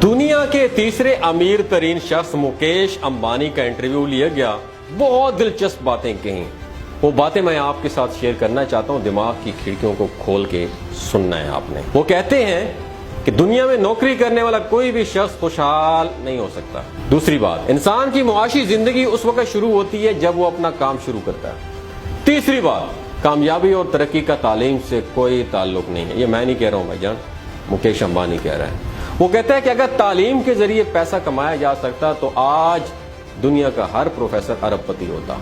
दुनिया के तीसरे अमीर तरीन शख्स मुकेश अंबानी का इंटरव्यू लिया गया। बहुत दिलचस्प बातें कहीं। वो बातें मैं आपके साथ शेयर करना चाहता हूँ। दिमाग की खिड़कियों को खोल के सुनना है आपने। वो कहते हैं कि दुनिया में नौकरी करने वाला कोई भी शख्स खुशहाल नहीं हो सकता। दूसरी बात, इंसान की मुआशी जिंदगी उस वक्त शुरू होती है जब वो अपना काम शुरू करता है। तीसरी बात, कामयाबी और तरक्की का तालीम से कोई ताल्लुक नहीं है। ये मैं नहीं कह रहा हूँ भाईजान, मुकेश अंबानी कह रहा है। वो कहता है कि अगर तालीम के जरिए पैसा कमाया जा सकता तो आज दुनिया का हर प्रोफेसर अरबपति होता।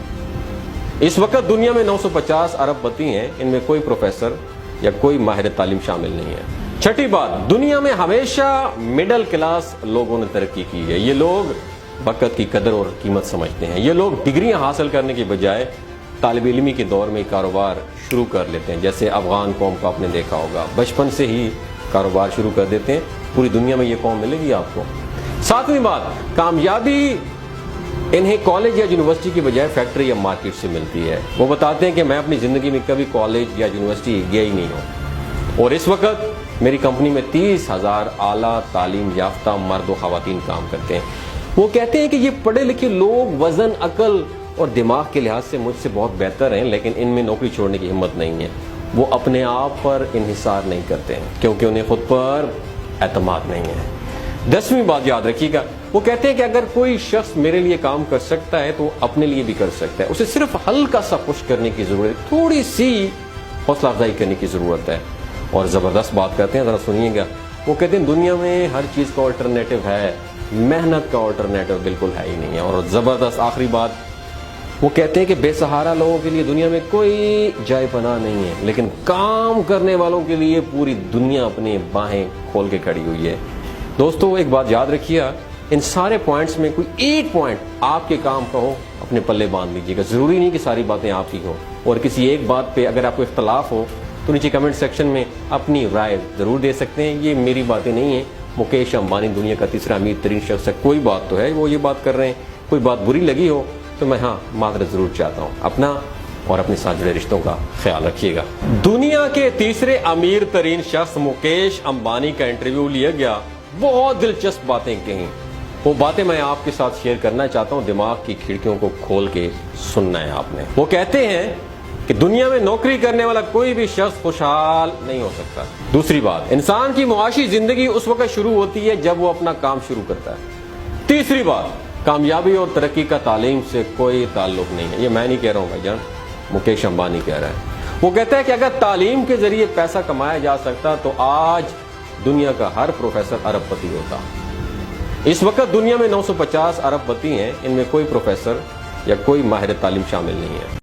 इस वक्त दुनिया में 950 अरबपति हैं, इनमें कोई प्रोफेसर या कोई माहिर तालीम शामिल नहीं है। छठी बात, दुनिया में हमेशा मिडिल क्लास लोगों ने तरक्की की है। ये लोग वक्त की कदर और कीमत समझते हैं। ये लोग डिग्रियां हासिल करने की बजाय तालिब इल्मी के दौर में कारोबार शुरू कर लेते हैं। जैसे अफगान कौम को आपने देखा होगा, बचपन से ही कारोबार शुरू कर देते हैं। पूरी दुनिया में ये कौम मिलेगी आपको। सातवीं बात, कामयाबी इन्हें कॉलेज या यूनिवर्सिटी की बजाय फैक्ट्री या मार्केट से मिलती है। वो बताते हैं कि मैं अपनी जिंदगी में कभी कॉलेज या यूनिवर्सिटी गया ही नहीं हूँ और इस वक्त मेरी कंपनी में 30,000 आला तालीम याफ्ता मर्द व खवातीन काम करते हैं। वो कहते हैं कि ये पढ़े लिखे लोग वजन, अकल और दिमाग के लिहाज से मुझसे बहुत बेहतर हैं, लेकिन इनमें नौकरी छोड़ने की हिम्मत नहीं है। वो अपने आप पर इन्हिसार नहीं करते हैं क्योंकि उन्हें खुद पर एतमाद नहीं है। 10वीं बात याद रखिएगा, वो कहते हैं कि अगर कोई शख्स मेरे लिए काम कर सकता है तो अपने लिए भी कर सकता है। उसे सिर्फ हल्का सा पुश करने की जरूरत है, थोड़ी सी हौसला अफजाई करने की जरूरत है। और जबरदस्त बात करते हैं, जरा सुनिएगा। वो कहते हैं दुनिया में हर चीज का ऑल्टरनेटिव है, मेहनत का ऑल्टरनेटिव बिल्कुल है ही नहीं है। और जबरदस्त आखिरी बात, वो कहते हैं कि बेसहारा लोगों के लिए दुनिया में कोई जाय पनाह नहीं है, लेकिन काम करने वालों के लिए पूरी दुनिया अपनी बाहें खोल के खड़ी हुई है। दोस्तों एक बात याद रखिए, इन सारे पॉइंट्स में कोई एक पॉइंट आपके काम का हो, अपने पल्ले बांध लीजिएगा। जरूरी नहीं कि सारी बातें आपकी हो, और किसी एक बात पे अगर आपको इख्तलाफ हो तो नीचे कमेंट सेक्शन में अपनी राय जरूर दे सकते हैं। ये मेरी बातें नहीं है, मुकेश अंबानी दुनिया का तीसरा अमीर तरीन शख्स है। कोई बात तो है, वो ये बात कर रहे हैं। कोई बात बुरी लगी हो तो मैं माजरत जरूर चाहता हूँ। अपना और अपने साथ जुड़े रिश्तों का ख्याल रखिएगा। दुनिया के तीसरे अमीर तरीन शख्स मुकेश अंबानी का इंटरव्यू लिया गया। बहुत दिलचस्प बातें कहीं। वो बातें मैं आपके साथ शेयर करना चाहता हूँ। दिमाग की खिड़कियों को खोल के सुनना है आपने। वो कहते हैं कि दुनिया में नौकरी करने वाला कोई भी शख्स खुशहाल नहीं हो सकता। दूसरी बात, इंसान की मुआशी जिंदगी उस वक्त शुरू होती है जब वो अपना काम शुरू करता है। तीसरी बात, कामयाबी और तरक्की का तालीम से कोई ताल्लुक नहीं है। ये मैं नहीं कह रहा हूँ भाईजान, मुकेश अंबानी कह रहा है। वो कहता है कि अगर तालीम के जरिए पैसा कमाया जा सकता तो आज दुनिया का हर प्रोफेसर अरबपति होता। इस वक्त दुनिया में 950 अरबपति हैं, इनमें कोई प्रोफेसर या कोई माहिर तालीम शामिल नहीं है।